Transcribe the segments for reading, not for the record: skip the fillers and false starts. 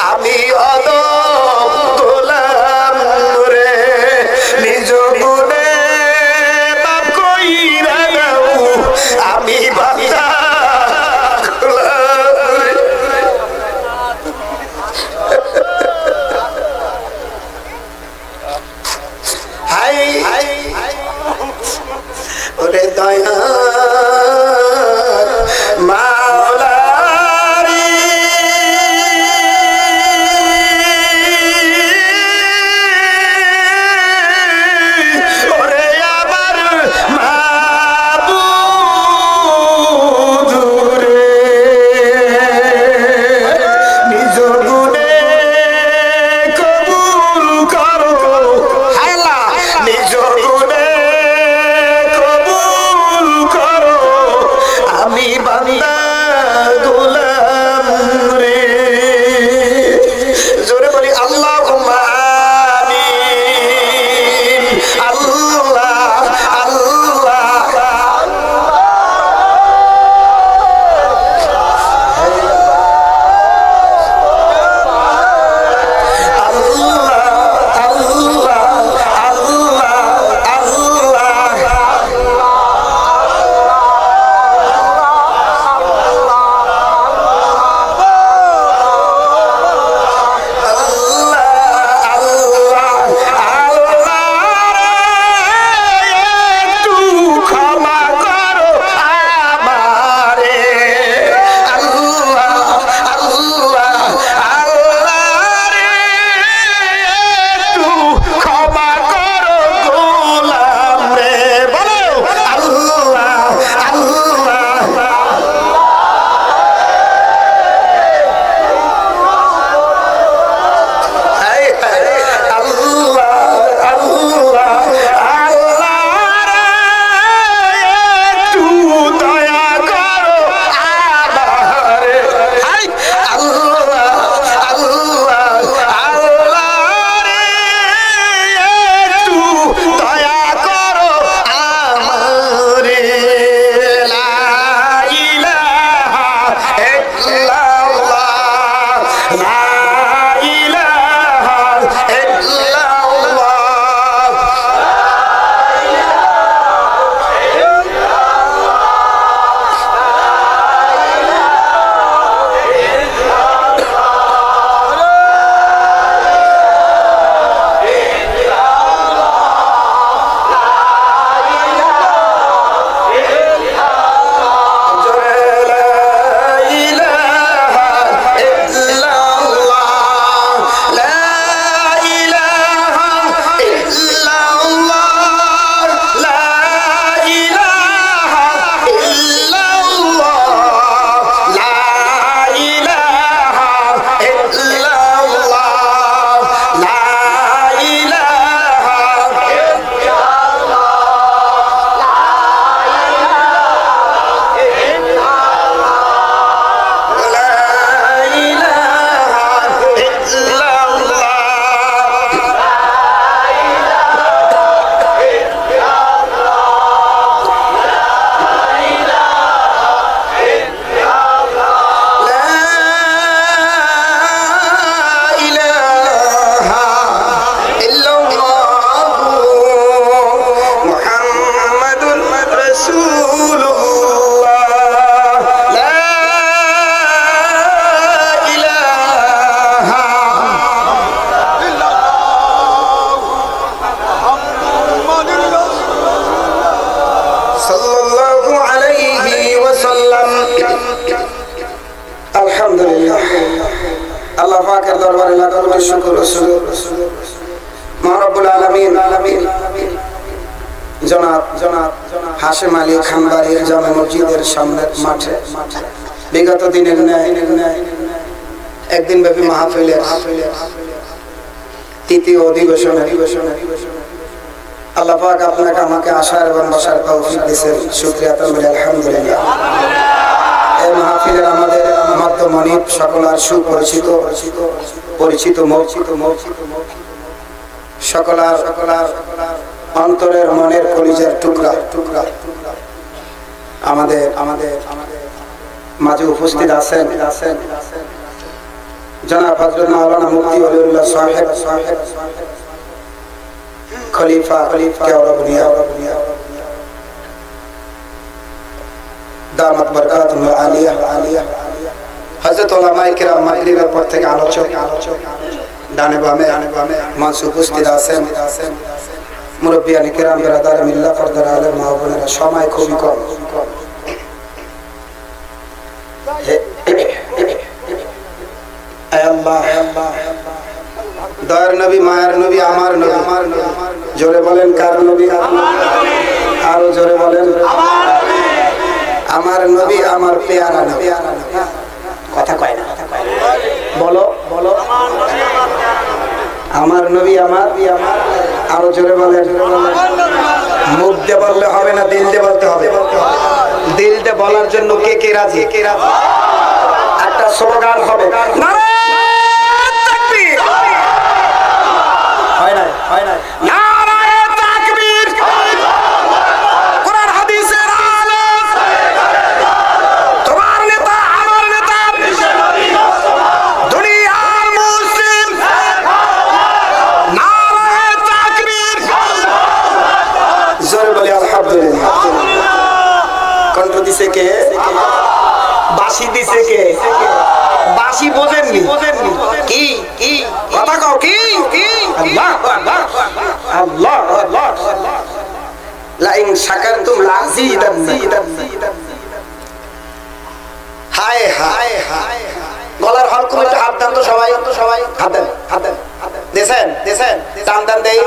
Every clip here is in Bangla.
আমি অদম গোলাম রাসূল মা রব্বুল আলামিন জনাব হাশেম আলী খানবাড়ির জামে মসজিদের সামনের মাঠে বিগত দিনের ন্যায় একদিন ব্যাপী মাহফিলের তৃতীয় অধিবেশনে আল্লাহ পাক আপনাকে আমাকে আসার এবং বসার তৌফিক দিয়েছেন। শুকরিয়া তাআলা আলহামদুলিল্লাহ। এই মাহফিলের আমাদের মধ্যমণি সকলার সুপরিচিত মুখ সকলার অন্তরের মনের কলিজার টুকরা আমাদের মাঝে উপস্থিত আছেন জনাব হযরত মাওলানা মুফতি ওলিউল্লাহ সাহেব খলিফা কেওড়াবনিয়া দামাত বরকাতুল আলিয়া হযরত উলামায়ে কিরাম মাগরিবের পর থেকে আলোচক ডানে বামে মঞ্চ উপস্থিত আছেন মুরব্বিয়ানে কিরাম বিরাদার মিল্লাত পর্দার আলেম মা বোনেরা সময় খুবই কম। আয় আল্লাহ দয়ার নবী মায়ের নবী আমার নবী জোরে বলেন কার নবী আরো জোরে বলেন আমার নবী আমার পেয়ারা নবী কথা কয় না বলো আমার নবী আমার আরো জোরে বলেন মুখ দিয়ে বললে হবে না দিল দিয়ে বলতে হবে। দিল দিয়ে বলার জন্য কে রাজি একটা স্লোগান হবে হয় না নারায়ে তাকবীর কোরআন হাদিসের আলোক তোমার নেতা আমার নেতা দুনিয়ার মুসলিম নারায়ে তাকবীর জোরে বলি আলহামদুলিল্লাহ। কণ্ঠ দিছে কে বাঁশি দিছে কে বাঁশি বোঝেননি কি কথা কও কি আল্লাহ আল্লাহ আল্লাহ লা ইন শাকারতুম লাযিদান্নাকুম হায় হায় গলার হলকুম একটু হাত দেন তো সবাই হাত দেন দেন টান দেই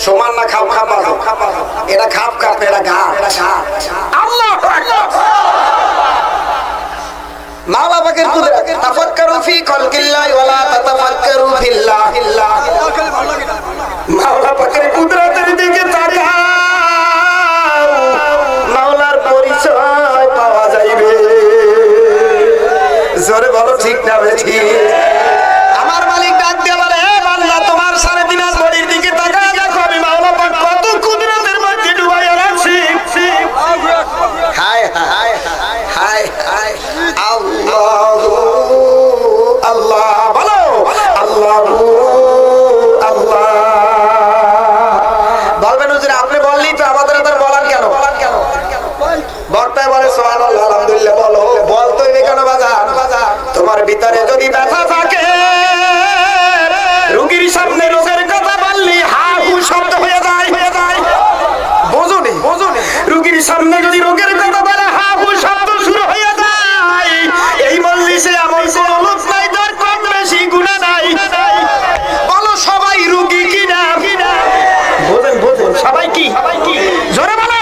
সমান না খাপ এটা খাপ এটা ঘা আল্লাহু আকবার। মা বাবাকে কুদরত তাফাক্কারু ফি খালকিল্লাহি ওয়ালা তাতাফাক্কারু ফিল্লাহ মাওলা পাকের কুদরতের দিকে তাকাও মাওলার পরিচয় পাওয়া যাইবে। জোরে বলো ঠিক না বেঠি আমার মালিক ডাক দিয়ে বলে হে বান্দা তোমার 3.5 হাত বডির দিকে তাকাও দেখো আমি মাওলা পাক কত কুদরতের মধ্যে ডুবাইয়া রাখছি। হায় হায় হায় হায় আল্লাহু আল্লাহ বলো আল্লাহু আল্লাহ বলবেন হুজুর আপনি বললেই তো আমাদের আর বলার কেন বক্তায় বলে সুবহানাল্লাহ আলহামদুলিল্লাহ বলতোই না কেন বাজার তোমার ভিতরে যদি ব্যথা থাকে রোগীর সামনে রোগের কথা বললি হা হু শব্দ হয়ে যায় বোঝোনি রোগীর সামনে যদি রোগের কথা বলে হা হু শব্দ শুরু হয়ে যায় এই মজলিসে এমন কোন লোক নাই যার কম বেশি গুনাহ নাই বলো সবাই রোগী কিনা বোঝেন সবাই কি জোরে বলো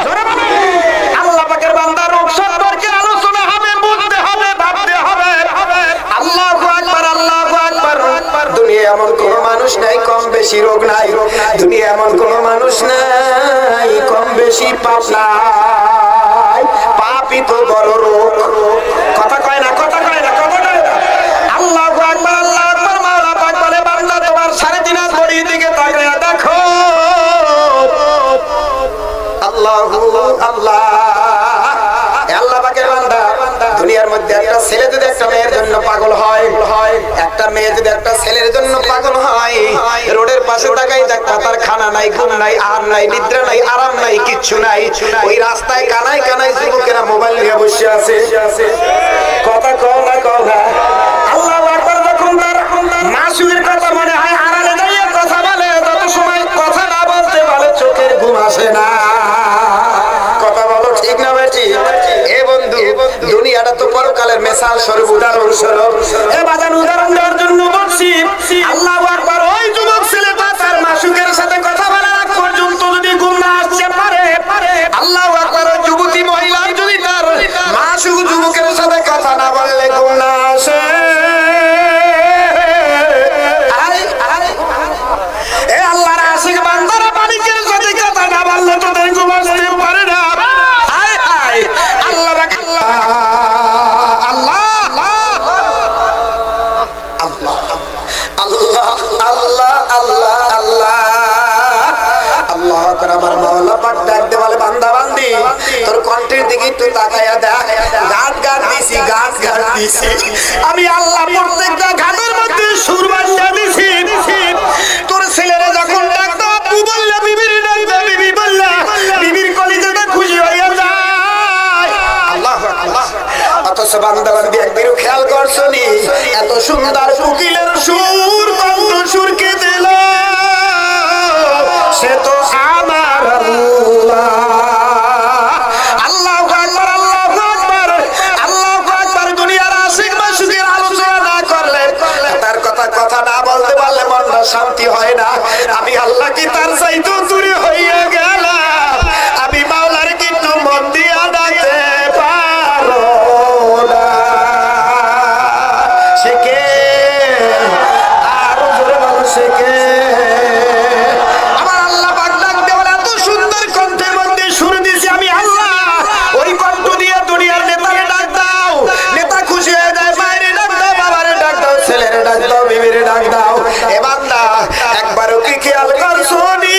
আল্লাহ পাকের বান্দা রোগ সম্পর্কে আলোচনা হবে বুঝতে হবে ভাবতে হবে আল্লাহু আকবার দুনিয়া এমন কোন মানুষ নাই কম বেশি রোগ নাই দুনিয়া এমন কোন মানুষ নাই কম বেশি পাপ নাই পাপই তো বড় রোগ কথা কয় না আল্লাহু আকবার মাওলা পাক বলে বান্দা তোমার 3.5 হাত বডির দিকে তাকিয়ে দেখো আল্লাহু আল্লাহ আল্লাহ পাকের বান্দা দুনিয়ার মধ্যে একটা ছেলে যদি একটা মেয়ের জন্য পাগল হয় একটা মেয়ে যদি একটা ছেলের জন্য পাগল হয় রোডের পাশে তাকাই দেখবা তার খানা নাই ঘুম নাই আর নাই নিদ্রা নাই আরাম নাই কিচ্ছু নাই ওই রাস্তায় কানায় যুবকেরা মোবাইল নিয়ে বসে আছে কথা কও না আল্লাহু আকবার যখন তার মাসুদের কথা মনে হয় আড়ালে দাঁড়িয়ে কথা বলে তত সময় কথা না বলতে বলে চোখের ঘুম আসে না কথা বলো ঠিক না বেটি এ বন্ধু দুনিয়াটা তো পরকালের মিসাল স্বরূপ উদাহরণ স্বরূপ এ বাজান উদাহরণ দেওয়ার জন্য বলছি আল্লাহু আকবার একটু তাকায়া দেখ গান গান দিছি গান গান দিছি আমি আল্লাহ প্রত্যেকটা গানের মধ্যে সুর বাজিয়ে দিছি তোর ছেলেরা যখন ডাকতো আব্বু বললা বিবির ডাকতো বিবি বললা বিবির কলিজাটা খুশি হইয়া যায় আল্লাহু আকবার অথচ বান্দা বান্দি একবারও খেয়াল করছনি এত সুন্দর কোকিলের সুর কণ্ঠ সুরকে দিল সে তো আমার আল্লাহ আল্লাহু আকবার আল্লাহু আকবার আল্লাহু আকবার দুনিয়ার আশিক মাসুকের আলোচনা না করলে তার কথা না বলতে পারলে মনটা শান্তি হয় না আমি আল্লাহ কি তার চাইতে দূরে হইয়া গেলাম আমি মাওলার কিন্তু মন দিয়া ডাকতে পারো না সে কে আরো জোরে বলো সে কে আমার আল্লাহ পাক ডাক দেওয়ার এত সুন্দর কণ্ঠের মধ্যে সুর দিয়েছি আমি আল্লাহ ওই কণ্ঠ দিয়ে দুনিয়ার নেতারে ডাক দাও নেতা খুশি হয়ে যায় মায়েরে ডাক দাও বাবারে ডাক দাও ছেলেরে ডাক দাও বিবিরে ডাক দাও এ বান্দা একবারও কি খেয়াল করছনি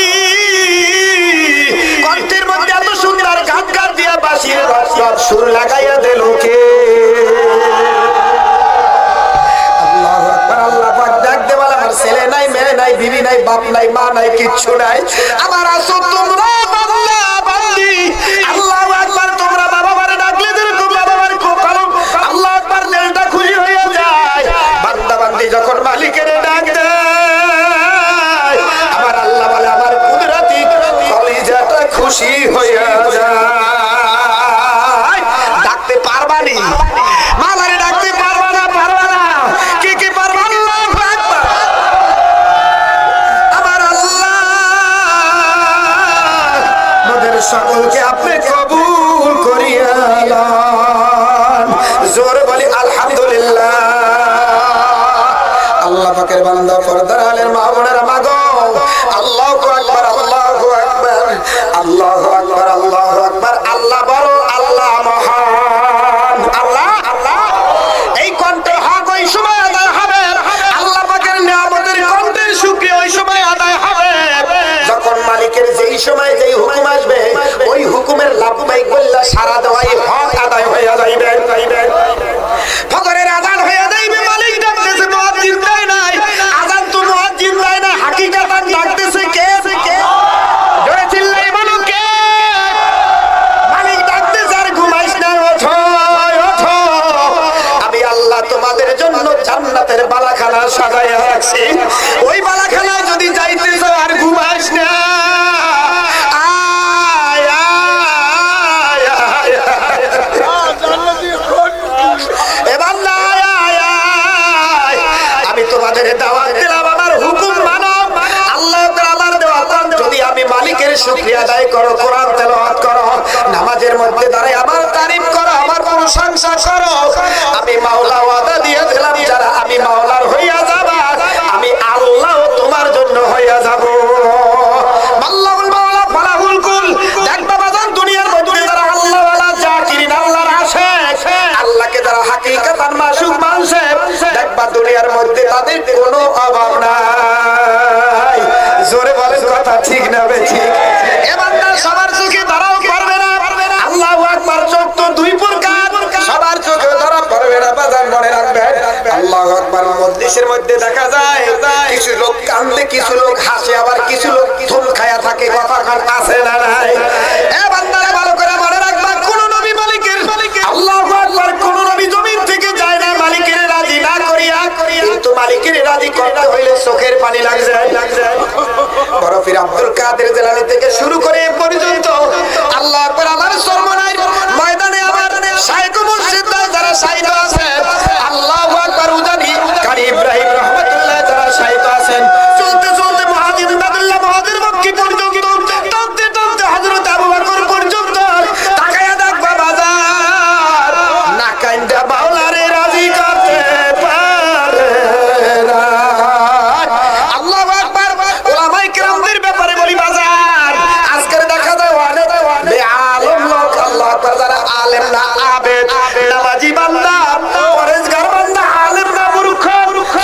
কণ্ঠের মধ্যে এত সুন্দর গান গান দিয়া বাঁশির সুর লাগাইয়া দিল কে আল্লাহু আকবার আল্লাহ পাক ডাক দেওয়ার আমার ছেলে নাই মেয়ে নাই বিবি নাই বাপ নাই মা নাই কিচ্ছু নাই আমার আসো তোমরা বান্দা বান্দি আল্লাহু আকবার তোমরা বাবা বারে ডাকলে যেরকম বাবা বারে কোকালো আল্লাহু আকবার দিলটা খুশি হয়ে যায় বান্দা বান্দি যখন মালিকের ডাক দেয় আমার আল্লাহ বলে আমার কুদরতি কলিজাটা খুশি হয়ে যায় ডাকতে পারবানি মালারে ডাকতে পারবা না কে কে পারবা আল্লাহু আকবার আমার আল্লাহ আমাদের সকলকে আপনি কবুল করিয়া লন জোরে বলি আলহামদুলিল্লাহ আল্লাহ পাকের বান্দা পর্দার আলের মা বোনেরা মাগো আল্লাহু আকবার আল্লাহু আকবার আল্লাহু আকবার আল্লাহু আকবার আল্লাহ বড় আল্লাহ মহান আল্লাহ আল্লাহ এই কণ্ঠ হক ওই সময় আদায় হবে আল্লাহ পাকের নিয়ামতের কণ্ঠের শুকরিয়া ওই সময় আদায় হবে যখন মালিকের যেই সময় যেই হুকুম আসবে ওই হুকুমের লাভবাইক বললা সারা দেওয়াই হক আদায় হয়ে যাইবে ফজরের আযান হয়ে যাইবে মালিক ডাকতেছে মুয়াজ্জিন দেয় নাই আযান তো মুয়াজ্জিন দেয় না হাকিকাতান ডাকতেছে কে জোরে চিল্লাই বলো কে মালিক ডাকতেছে আর ঘুমাইস না ওঠো ওঠো আমি আল্লাহ তোমাদের জন্য জান্নাতের বালাখানা সাজায়া রাখছি ওই বালাখানায় যদি যাইতে চাও আর ঘুমাইস না আমি তোমাদের দাওয়াত দিলাম আমার হুকুম মানো আল্লাহ আমার দেওয়া যদি আমি মালিকের শুকরিয়া আদায় করো কোরআন তেলাওয়াত করো নামাজের মধ্যে দাঁড়ায় আমার তারিফ করো আমার প্রশংসা করো আমি মাওলা ওয়াদা দিয়ে দিলাম যারা আমি মাওলার হইয়া যাবা আমি আল্লাহ তোমার জন্য হইয়া যাব আল্লাহুল মাওলা ফালাহুল কুল দেখবা বাজান দুনিয়ার মধ্যে যারা আল্লাহ ওয়ালা জাকিরিন আল্লাহর আশিক আল্লাহকে যারা হাকিকাতান মাশুক মানছে দেখবা দুনিয়ার মধ্যে তাদের কোনো অভাব নাই জোরে বলেন কথা ঠিক না বেঠিক এ বান্দা সবার চোখে ধরাও পারবে না আল্লাহু আকবার চোখ তো দুই প্রকার সবার চোখে ধরা পারবে না বাজান মনে রাখবেন আল্লাহু আকবার মজলিসের মধ্যে দেখা যায় কিছু লোক কান্দে কিছু লোক হাসে আবার কিছু লোক থুম খায়া থাকে কথা কান আছে না নাই এ বান্দারা ভালো করে মনে রাখবা কোন নবী মালিকের আল্লাহু আকবার কোন নবী জমিন থেকে যায় না মালিকের রাজি না করিয়া কিন্তু মালিকের রাজি করতে হইলে চোখের পানি লাগে যায় বড় পীর আব্দুল কাদের জিলানী থেকে শুরু করে এ পর্যন্ত আল্লাহু আকবার আমার সর্বনার ময়দানে আমার শাইখ মুর্শিদ যারা শাহিদ আছেন আল্লাহু আকবার উজানি কারি ইব্রাহিম রহমাতুল্লাহ যারা শাহিদ আছেন চলতে চলতে মুহাজির বাদুল্লাহ মুহাজির মক্কি পর্যন্ত টানতে টানতে হযরত আবু বকর পর্যন্ত তাকায়া দেখবা বাজার না কাইন্দা মাওলারে রাজি করতে পারে না আল্লাহু আকবার উলামায়ে কেরামদের ব্যাপারে বলি বাজার আজকে দেখা যায় অনেক বেআলেম লোক আল্লাহু আকবার যারা আলেম না আবেদ নামাজি বান্দা পরেজগার বান্দা আলেম না মূর্খ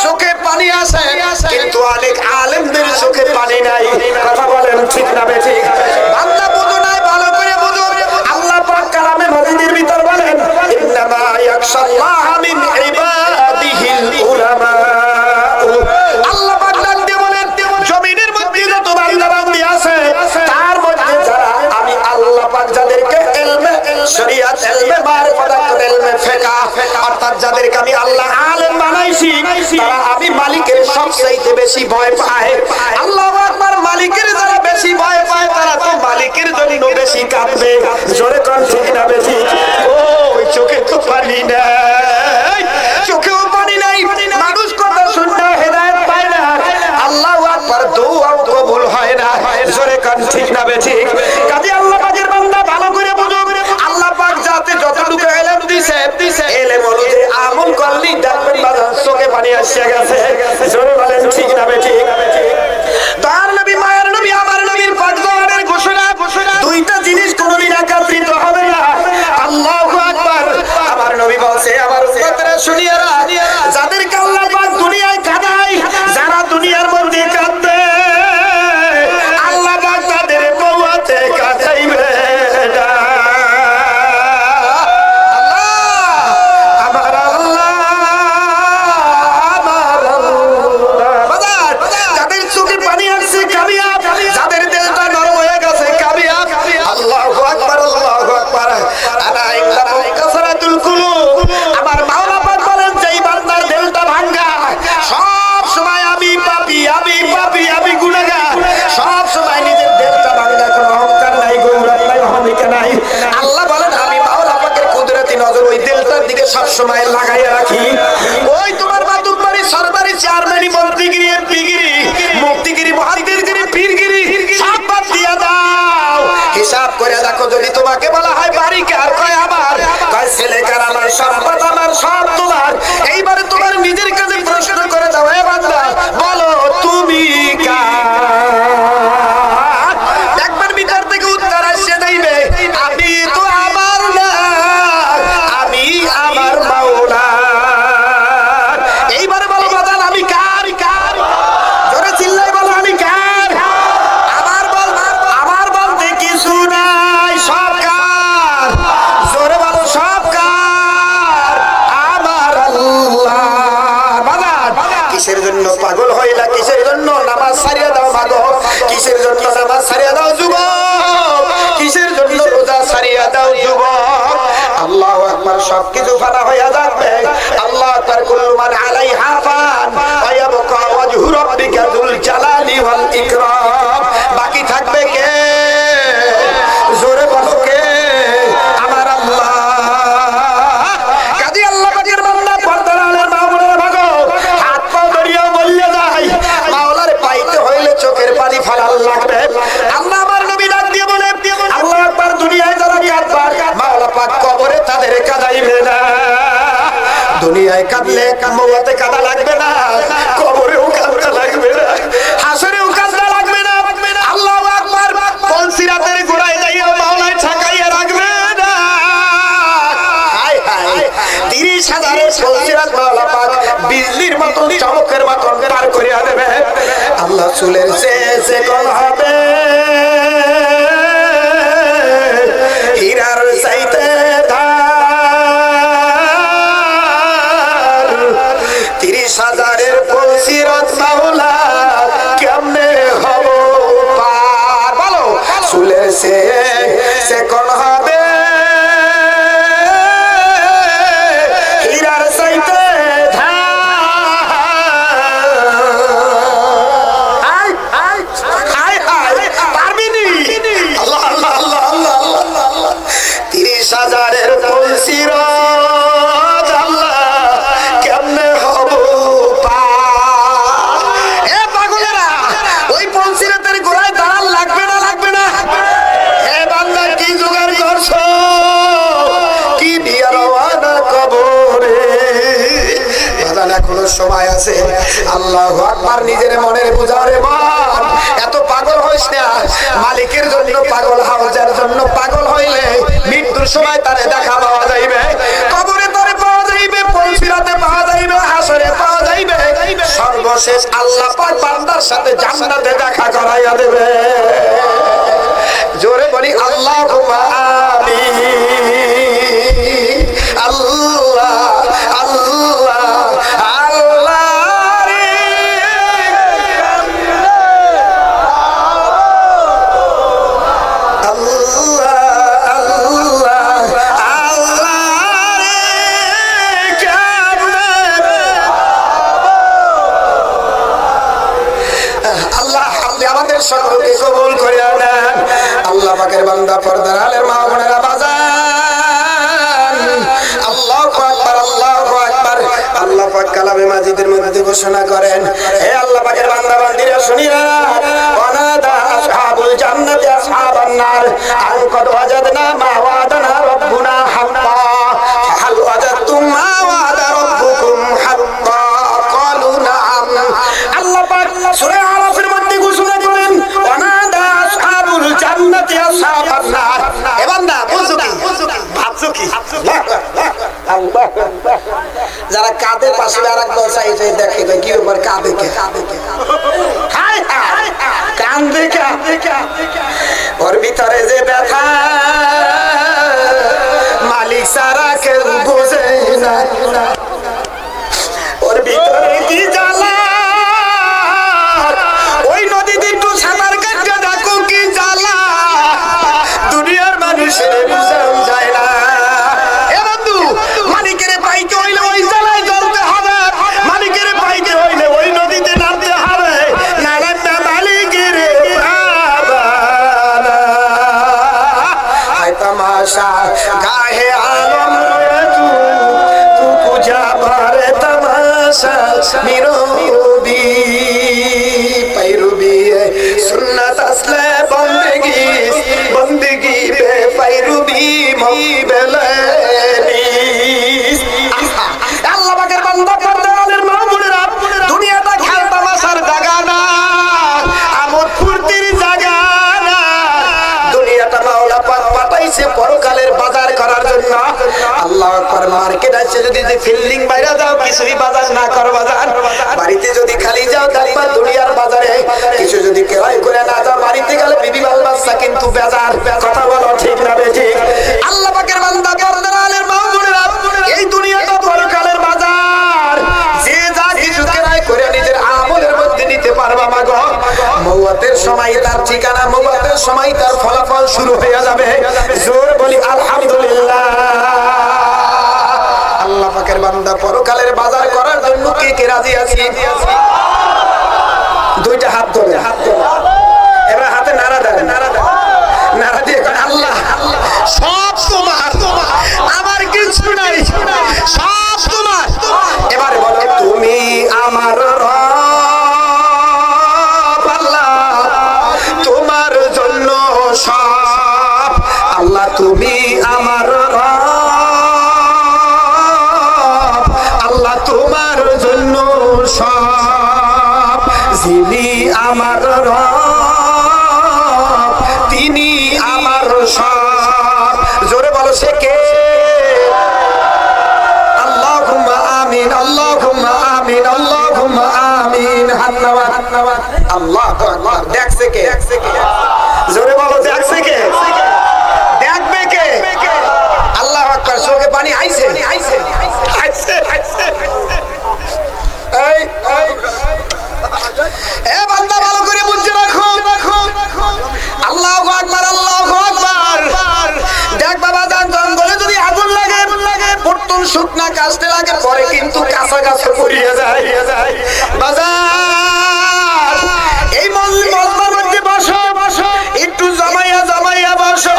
চোখে পানি আসে কিন্তু অনেক আলেমদের চোখে পানি নাই কথা বলেন ঠিক না বেঠিক বান্দা বুঝো নাই ভালো করে বুঝো আল্লাহ পাক কালামে মাজিদের বেশি ভয় পায়। আল্লাহু আকবার। মালিকের যারা বেশি ভয় পায় তারা তো মালিকের জন্য বেশি কাঁদবে। জোরে কোন ঠিক না বেশি? ওই চোখে তো পানি নাই, চোখেও পানি নাই, মানুষ কথা শুনতে হেদায়েত পায় না। আল্লাহু আকবার। দোয়াও কবুল হয় না। জোরে কোন ঠিক না বেশি? কাজে আল্লাহ পাকের বান্দা ভালো করে বুঝো, আল্লাহ পাক যাতে যতটুকু ইলম দিয়েছে ইলম অনুযায়ী আমল করলি দেখবেন বাজার চোখে পানি আসছে গেছে। জোরে বলেন ঠিক না বেশি? তার নবী, মায়ের নবী, আমার নবীর পাক জওয়ানের ঘোষণা, দুইটা জিনিস কোনদিন একত্রিত হবে না। আল্লাহু আকবার। আমার নবী বলছে, আমার উম্মতরা শুনিয়ারা, যাদেরকে আল্লাহ পাক দুনিয়ায় কাঁদায়, যারা দুনিয়ার মধ্যে কাঁদবে আল্লাহ পাক তাদের বউতে কাঁদাইবে না। সব সময় লাগাইয়া রাখি। ওই তোমার বাতুবাড়ি সরবারি চেয়ারম্যানি মন্ত্রীগিরি এমপিগিরি মুক্তিগিরি মহাদিরগিরি পীরগিরি সব বাদ দিয়া দাও। হিসাব করে দেখো, যদি তোমাকে বলা হয় বাড়ি কার, কয় আমার, কয় ছেলে কার, আমার সম্পদ আমার, সব তোমার। এইবারে তোমার নিজের কাছে প্রশ্ন করে দাও, হে বান্দা বলো তুমি কার? দেখবেন ভিতর থেকে উত্তর আসছে যাইবে, আমি তো আমার না, আমি আমার মাওলা। এইবারে বলো বাদান আমি কার? কার? জোরে চিল্লাই বলো আমি কার? আমার বলতে কিছু নাই, সব কার? জোরে বলো সব কার? আমার আল্লাহ। বাদান কিসের জন্য পাগল হইলা? কিসের জন্য নামাজ ছাড়িয়ে দাও মাগো? কিসের জন্য নামাজ ছাড়িয়ে দাও যুবক? কিসের জন্য রোজা ছাড়িয়ে দাও যুবক? আল্লাহু আকবার। সবকিছু ফানা হয়ে যাবে। আল্লাহু আকবার। কুল্লু মান আলাইহা ফান ওয়া ইয়াবকা ওয়াজহু রাব্বিকা যুল জালালি ওয়াল ইকরাম। বাকি থাকবে কে? জোরে বলো কে? আমার আল্লাহ। কাজী আল্লাহ পাকের বান্দা পর্দার আলের মাওলানা ভাগো, হাত পা ধরিয়া বললে যায়, মাওলারে পাইতে হইলে চোখের পানি ফেলার লাগবে। আল্লাহ আমার নবী ডাক দিয়ে বলে, আল্লাহু আকবার। দুনিয়ায় যারা কাঁদবার মাওলা পাক কবরে তাদের কাঁদাইবে না। দুনিয়ায় কাঁদলে মওতে কাঁদা লাগবে না, কবরেও কাঁদা লাগবে না, হাসরেও কাঁদা লাগবে না। আল্লাহু আকবার। পলসিরাতের গোড়ায় যাইয়া মাওলায় ঠকাইয়া রাখবে না। হায় হায়, 30,000 পলসিরাত মাওলা পাক বিজলির মতন চমকের মতন পার করিয়া দেবে। আল্লাহ চুলের সে কোন হবে হীরার চাইতে ধার, 30,000 পলসিরাত মাওলা কেমনে হব পার? বলো চুলের সে কোন হবে হীরার চাইতে সময় আছে। আল্লাহু আকবার। নিজের মনের বুঝারে মন, এত পাগল হইস না। মালিকের জন্য পাগল, হাওজার জন্য পাগল হইলে মৃত্যুর সময় তারে দেখা পাওয়া যাইবে, কবরে তারে পাওয়া যাইবে, পলসিরাতে পাওয়া যাইবে, হাসরে পাওয়া যাইবে, সর্বশেষ আল্লাহ পাক বান্দার সাথে জান্নাতে দেখা করাইয়া দেবে। জোরে বলি আল্লাহুম্মা আমিন। আল্লাহ আল্লাহ আল্লাহ আপনি আমাদের সকলকে কবুল করে নেন। আল্লাহ পাকের বান্দা পর্দার আলের মা বোনেরা বাজান, আল্লাহু আকবার, আল্লাহু আকবার। আল্লাহ পাক কালামে মাজিদের মধ্যে ঘোষণা করেন, হে আল্লাহ পাকের বান্দা বান্দীরা শুনিরা, ওয়ানাদা আসহাবুল জান্নাতি আসহাবান নার আন কদ ওয়াজাদনা মা ওয়াদানা রাব্বুনা হাক্কা ফাহাল ওয়াজাদতুম মা ওয়াদা রাব্বুকুম হাক্কা ক্বালু নাআম। আল্লাহ পাক সূরা আরাফের মধ্যে ঘোষণা করেন, ওয়ানাদা আসহাবুল জান্নাতি আসহাবান নার। এ বান্দা বুঝছো কি, ভাবছো কি? আল্লাহ যারা কাঁধে পাশে আরেক দল চাইছে দেখে কি ব্যাপার, কাঁধে কে হায় হায় কাঁধে কে, ওর ভিতরে যে ব্যথা মালিক সারা কেউ বোঝে না, ওর ভিতরে কি জ্বালা, ওই নদীতে একটু সাঁতার কাটতে দেখো কি জ্বালা, দুনিয়ার মানুষের বুঝাও যায় না। এ বন্ধু, মালিকের পাইতে হইলে ওই জ্বালায় জ্বলতে হবে, মালিকের পাইতে হইলে ওই নদীতে নামতে হবে, নারায়ণা মালিকের হায় তামাশা গাহে আলম তু পূজা ভরে তামাশা মিরবি पैरूबी सुन्नत असले बंदगी बंदगी बे पैरूबी मोबेलेनी। আল্লাহ পাকের বান্দা পর্দার মা বোনেরা, দুনিয়াটা খেল তামাশার জায়গা না, আমোদ ফুর্তির জায়গা না, দুনিয়াটা মাওলা পাক পাঠাইছে পরকালের বাজার করার জন্য। আল্লাহ আকবার। মার্কেট আছে যদি ফিল্ডিং বাইরে যাও কিছুই বাজার না করো বাজার, বাড়িতে যদি খালি যাও দেখবা দুনিয়ার বাজারে কিছু যদি ক্রয় করে না যাও, বাড়িতে গেলে বিবি বাল বাচ্চা কিন্তু বেজার। কথা বলো ঠিক না বেঠিক? আল্লাহ পাকের বান্দা পর্দার আলের মা বোনেরা, এই দুনিয়াটা পরকালের বাজার, যে যা কিছু ক্রয় করে নিজের আমলের মধ্যে নিতে পারবা মাগো, মওয়াতের সময় তার ঠিকানা, মওয়াতের সময় তার ফলাফল শুরু হয়ে যাবে। জোর বলি আলহামদুলিল্লাহ। আল্লাহ পাকের বান্দা পরকালের বাজার করার জন্য কে কে রাজি আছি? দুইটা হাত ধরে, হাত ধরে এবার হাতে নাড়া দেন, নাড়া দিয়ে আল্লাহ সব তোমার, আমার কিছু নাই, সব তোমার। এবারে বলো তুমি আমার রব, আল্লাহ তোমার জন্য সব, আল্লাহ তুমি আমার রব, আল্লাহ তোমার জন্য সব, যিনি আমার রব তিনি আমার সব। জোরে বলো সে কে? আল্লাহুম্মা আমিন, আল্লাহুম্মা আমিন, আল্লাহুম্মা আমিন। হাত নামা, হাত নামা। আল্লাহু আকবার। দেখছে কে? জোরে বলো দেখছে কে? দেখবে কে? আল্লাহু আকবার। চোখে পানি আইছে, আইছে, আইছে, আইছে। এই এ বান্দা ভালো করে বুঝে রাখো, আল্লাহু আকবার, আল্লাহু আকবার। দেখ বাবা, জান জঙ্গলে যদি আগুন লাগে, প্রথম শুকনা কাশতে লাগে, পরে কিন্তু কাঁচা গাছে পড়িয়ে যায়। বাজার এই মজমার মধ্যে বসো, একটু জমাইয়া জমাইয়া বসো।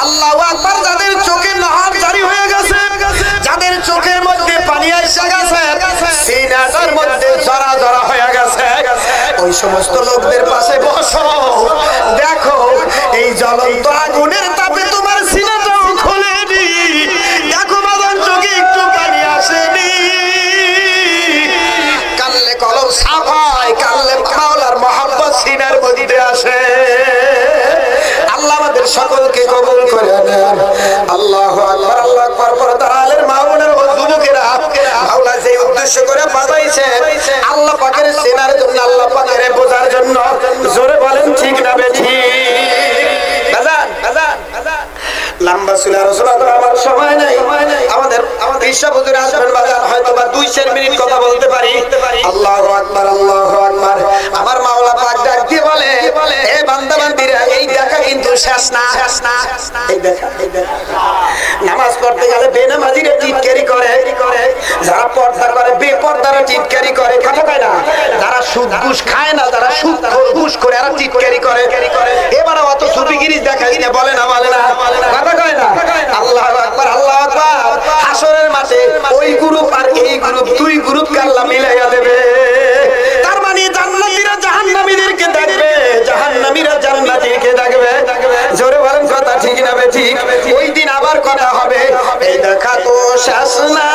আল্লাহু আকবার। যাদের চোখে নহর জারি হয়ে গেছে, যাদের চোখের মধ্যে পানি এসে গেছে, সিনাটার মধ্যে জরা জরা হয়ে গেছে, ওই সমস্ত লোকদের পাশে বসো। দেখো এই জ্বলন্ত আগুনের তাপে তোমার সিনাটাও খোলেনি, দেখো বাজার চোখে একটু পানি আসেনি, কানলে কলম সাফ হয়, কানলে মাওলার মহব্বত সিনার মধ্যে আসে। আল্লাহ আমাদের সকলকে কবুল করে নেন। আল্লাহু আকবার, আল্লাহু আকবার। পর্দার আলের মা বোনেরা ও যুবকেরা, মাওলা যে উদ্দেশ্য করে বানাইছে আল্লাহ পাকের সেনার জন্য, আল্লাহ পাকের বোঝার জন্য। জোরে বলেন ঠিক না বেঠিক? বাজান, বাজান, বাজান। লম্বা সুরা রাসূলুল্লাহ আমার সময় নাই, আমাদের হিসাব হুজুর আসবেন বাজান, হয়তো বা 2-4 মিনিট কথা বলতে পারি। আল্লাহু আকবার, আল্লাহু আকবার। আমার মাওলা পাক ডাক দিয়ে বলে, হে বান্দা বান্দীরা, এই দেখা কিন্তু শেষ না এই দেখা নামাজ পড়তে গেলে বেনামাজিরা টিটকারি করে যারা পর্দা করে বেপর্দারা টিটকারি করে কথা কয় না যারা সুদ ঘুষ খায় না যারা সুদ ঘুষ করে আর টিটকারি করে এবারে অত সুফিগিরি দেখাই না বলে না কথা কয় না আল্লাহু আকবার আল্লাহু আকবার হাসরের মাঠে ওই গ্রুপ আর এই গ্রুপ দুই গ্রুপকে আল্লাহ মিলাইয়া দেবে তার মানে জান্নাতীরা জাহান্নামীদেরকে দেখবে জাহান্নামীরা জান্নাতীকে দেখবে জোরে বলেন কথা ঠিক না ঠিক ওই দিন আবার কথা হবে এই দেখা তো শেষ না